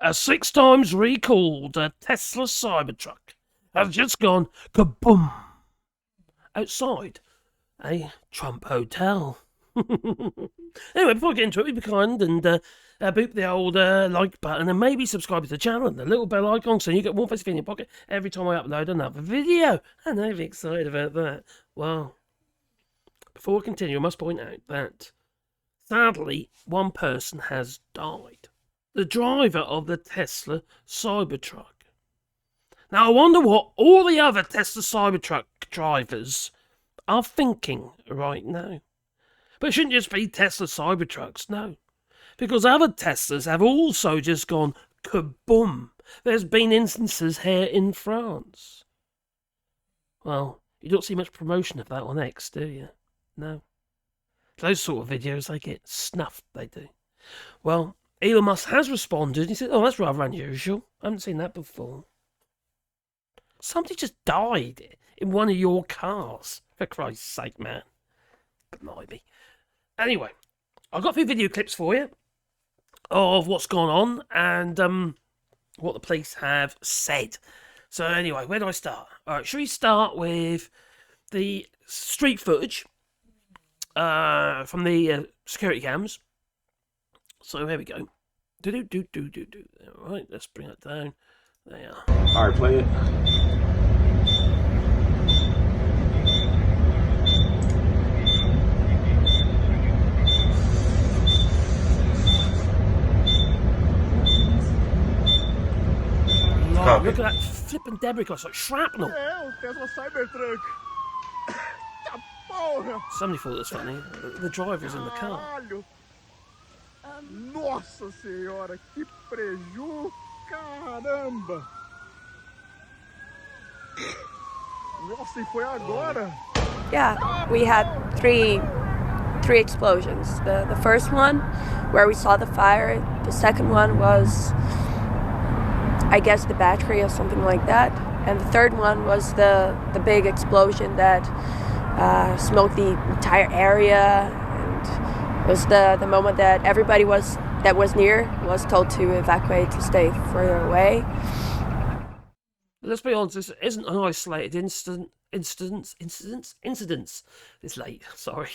A 6 times recalled Tesla Cybertruck has just gone kaboom outside a Trump hotel. Anyway, before we get into it, be kind and boop the old like button and maybe subscribe to the channel and the little bell icon so you get one face in your pocket every time I upload another video. And I'm excited about that. Well, before we continue, I must point out that sadly, one person has died. The driver of the Tesla Cybertruck. Now, I wonder what all the other Tesla Cybertruck drivers are thinking right now. But it shouldn't just be Tesla Cybertrucks, no. Because other Teslas have also just gone kaboom. There's been instances here in France. Well, you don't see much promotion of that on X, do you? No. Those sort of videos, they get snuffed, they do. Well, Elon Musk has responded. He said, oh, that's rather unusual. I haven't seen that before. Somebody just died in one of your cars. For Christ's sake, man. Blimey. Anyway, I've got a few video clips for you of what's gone on and what the police have said. So anyway, where do I start? All right, should we start with the street footage from the security cams? So here we go. All right, let's bring it down. There. All right, play it. Lord, look at that flipping debris glass, like shrapnel. É, o Tesla Cybertruck. Tá porra! Somebody thought it was funny. The driver's in the car. Caralho! Nossa senhora, que preju! Caramba! Nossa, e foi agora? Yeah, we had three explosions. The first one, where we saw the fire. The second one was, I guess, the battery or something like that. And the third one was the big explosion that smoked the entire area. And it was the moment that everybody that was near was told to evacuate, to stay further away. Let's be honest, this isn't an isolated incident. It's late, sorry.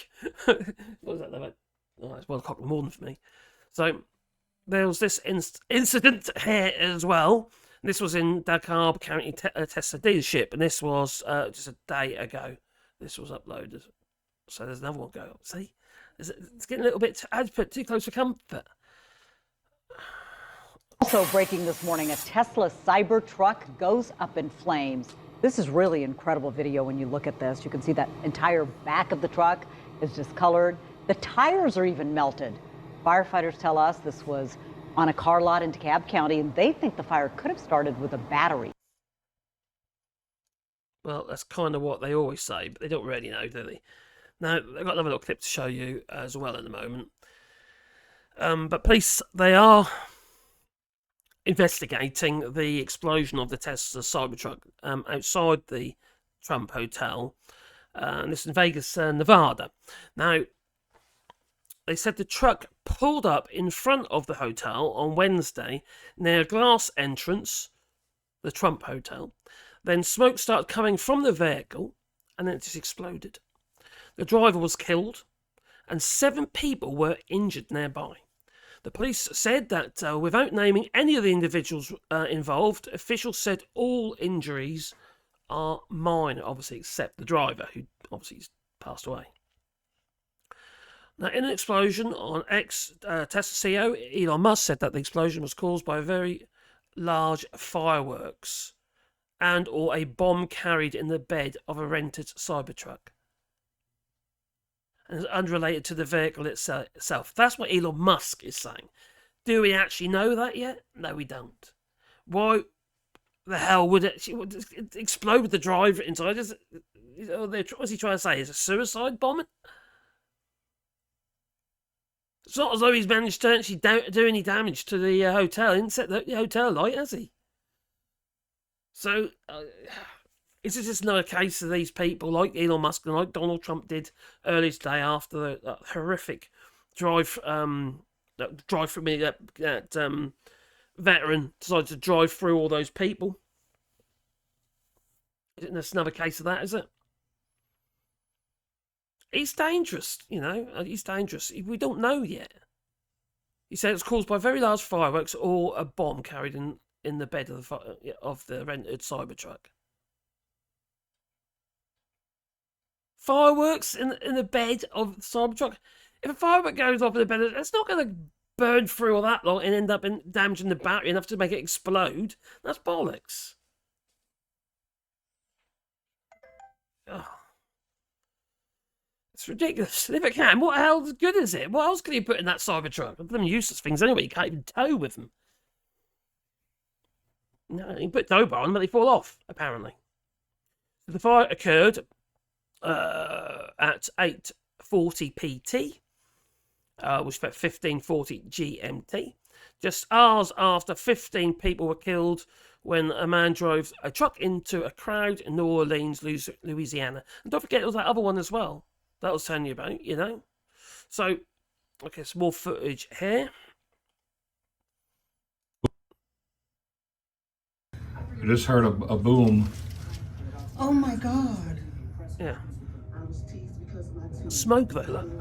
What was that about? Oh, it's 1 o'clock in the morning for me. So there was this incident here as well. This was in DeKalb County Tesla dealership, and this was just a day ago. This was uploaded. So there's another one go up. See? It's getting a little bit too close for comfort. Also breaking this morning, a Tesla Cybertruck goes up in flames. This is really incredible video when you look at this. You can see that entire back of the truck is discolored. The tires are even melted. Firefighters tell us this was on a car lot in DeKalb County, and they think the fire could have started with a battery. Well, that's kind of what they always say, but they don't really know, do they? Now, I've got another little clip to show you as well in a moment. But police, they are investigating the explosion of the Tesla Cybertruck outside the Trump Hotel. And this is in Vegas, Nevada. Now, they said the truck pulled up in front of the hotel on Wednesday near a glass entrance, the Trump Hotel. Then smoke started coming from the vehicle, and then it just exploded. The driver was killed, and 7 people were injured nearby. The police said that without naming any of the individuals involved, officials said all injuries are minor, obviously, except the driver, who obviously passed away. Now, in an explosion on X, Tesla CEO Elon Musk said that the explosion was caused by a very large fireworks and or a bomb carried in the bed of a rented Cybertruck. And it's unrelated to the vehicle itself. That's what Elon Musk is saying. Do we actually know that yet? No, we don't. Why the hell would it explode with the driver inside? What's he trying to say? Is it suicide bombing? It's not as though he's managed to actually do any damage to the hotel, the hotel light, has he? So, is this just another case of these people like Elon Musk and like Donald Trump did earlier today after the horrific drive from me that veteran decided to drive through all those people. That's another case of that, is it? He's dangerous, you know. He's dangerous. We don't know yet. He said it's caused by very large fireworks or a bomb carried in the bed of the rented Cybertruck. Fireworks in the bed of the Cybertruck. If a firework goes off in the bed, it's not going to burn through all that long and end up damaging the battery enough to make it explode. That's bollocks. Oh. It's ridiculous. And if it can, what hell good is it? What else can you put in that Cybertruck? Them useless things anyway. You can't even tow with them. No, you can put tow bar on, but they fall off, apparently. So the fire occurred at 8:40 PT, which is about 15:40 GMT. Just hours after 15 people were killed when a man drove a truck into a crowd in New Orleans, Louisiana. And don't forget, there was that other one as well that I was telling you about, you know. So, okay, some more footage here. I just heard a boom. Oh my God. Yeah. Smoke though, look.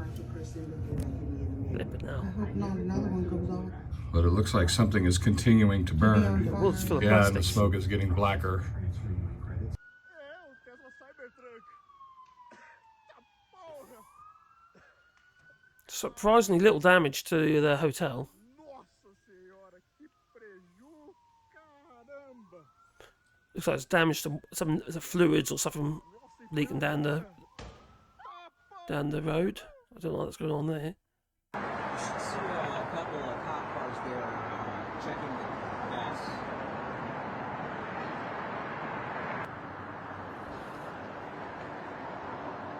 Flip it now. I hope not another one goes off. But it looks like something is continuing to burn. Well, it's full of Yeah, and the plastics. smoke is getting blacker. Tesla Cybertruck. Porra. Surprisingly little damage to the hotel. Nossa senhora, que preju, caramba. Looks like it's damaged to some fluids or something leaking down the road. I don't know what's going on there. You should see a couple of cop cars there checking the gas.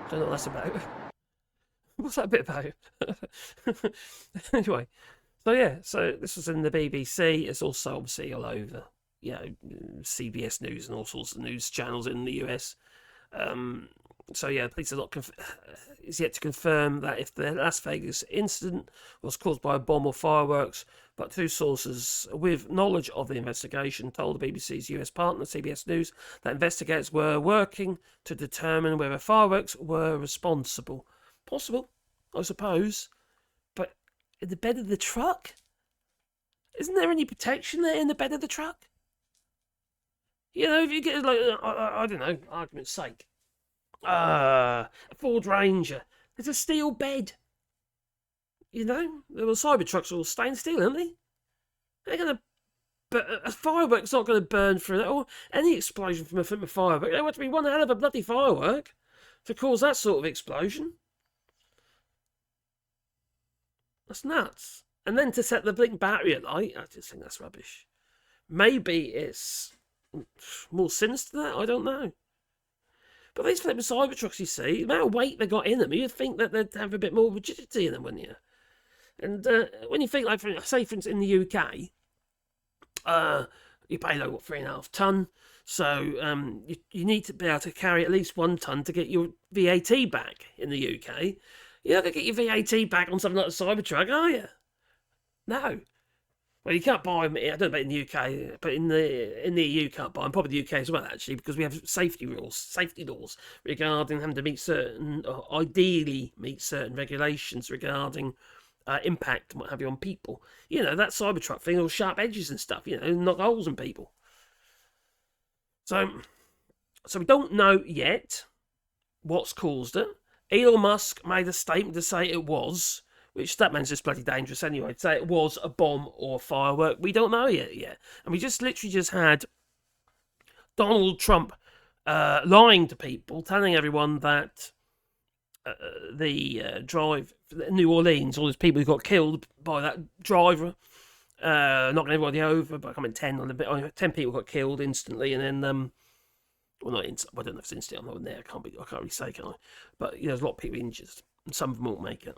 Don't know what that's about. What's that bit about? Anyway, so yeah, so this was in the BBC. It's also obviously all over, you know, CBS News and all sorts of news channels in the US. So yeah, police are not is yet to confirm that if the Las Vegas incident was caused by a bomb or fireworks, but two sources with knowledge of the investigation told the BBC's US partner CBS News that investigators were working to determine whether fireworks were responsible. Possible, I suppose, but in the bed of the truck? Isn't there any protection there in the bed of the truck? You know, if you get, like, I don't know, argument's sake, a Ford Ranger, there's a steel bed. You know, the Cybertrucks are all stained steel, aren't they? They're going to, but a firework's not going to burn through that, or any explosion from a firework. There would to be one hell of a bloody firework to cause that sort of explosion. That's nuts. And then to set the blink battery alight, I just think that's rubbish. Maybe it's more sinister than that, I don't know. But these flipping Cybertrucks, you see, the amount of weight they got in them, you'd think that they'd have a bit more rigidity in them, wouldn't you? And when you think, like, say, for instance, in the UK, you pay, like, what, 3.5 ton? So you need to be able to carry at least 1 ton to get your VAT back in the UK. You're not going to get your VAT back on something like a Cybertruck, are you? No. Well, you can't buy them, I don't know about in the UK, but in the EU you can't buy them, probably the UK as well, actually, because we have safety laws regarding having to meet certain, or ideally meet certain regulations regarding impact and what have you on people. You know, that Cybertruck thing, all sharp edges and stuff, you know, knock holes in people. So we don't know yet what's caused it. Elon Musk made a statement to say it was, which that man's just bloody dangerous anyway, to say it was a bomb or a firework. We don't know yet. And we just literally just had Donald Trump lying to people, telling everyone that the drive in New Orleans, all those people who got killed by that driver, knocking everybody over, but I can't remember, 10 people got killed instantly, and then well, not instantly, I don't know if it's instantly, I'm not there, I can't really say, can I? But you know, there's a lot of people injured, and some of them won't make it.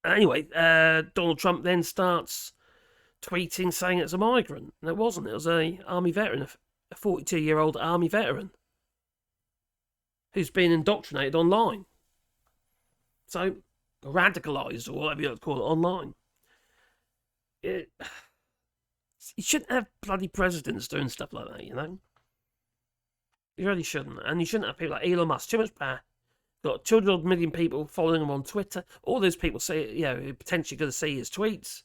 Anyway, Donald Trump then starts tweeting saying it's a migrant, and it wasn't. It was a army veteran, a 42-year-old army veteran who's been indoctrinated online. So, radicalised, or whatever you like to call it, online. You shouldn't have bloody presidents doing stuff like that, you know? You really shouldn't. And you shouldn't have people like Elon Musk, too much power. Got 200 million people following him on Twitter. All those people say, you know, potentially going to see his tweets.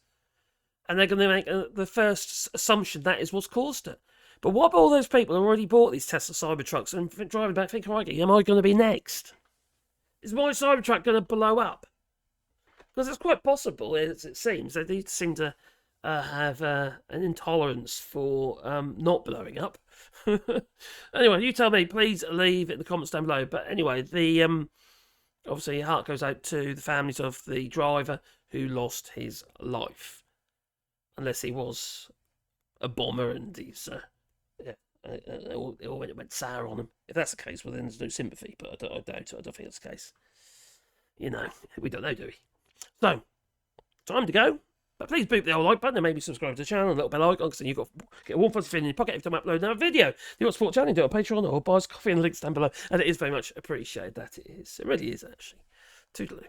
And they're going to make the first assumption that is what's caused it. But what about all those people who already bought these Tesla Cybertrucks and driving back thinking, right, am I going to be next? Is my Cybertruck going to blow up? Because it's quite possible, as it seems. They do seem to have an intolerance for not blowing up. Anyway, you tell me. Please leave it in the comments down below. But anyway, the obviously, your heart goes out to the families of the driver who lost his life. Unless he was a bomber and he's... it all went sour on him. If that's the case, well, then there's no sympathy. But I doubt it. I don't think that's the case. You know, we don't know, do we? So, time to go. But please boot the old like button and maybe subscribe to the channel, a little bell icon, because then you've got get a warm fuzzy feeling in your pocket every time I upload another video. If you want to support the channel, do it on Patreon or buy us coffee in the links down below. And it is very much appreciated, that it is. It really is, actually. Toodaloo.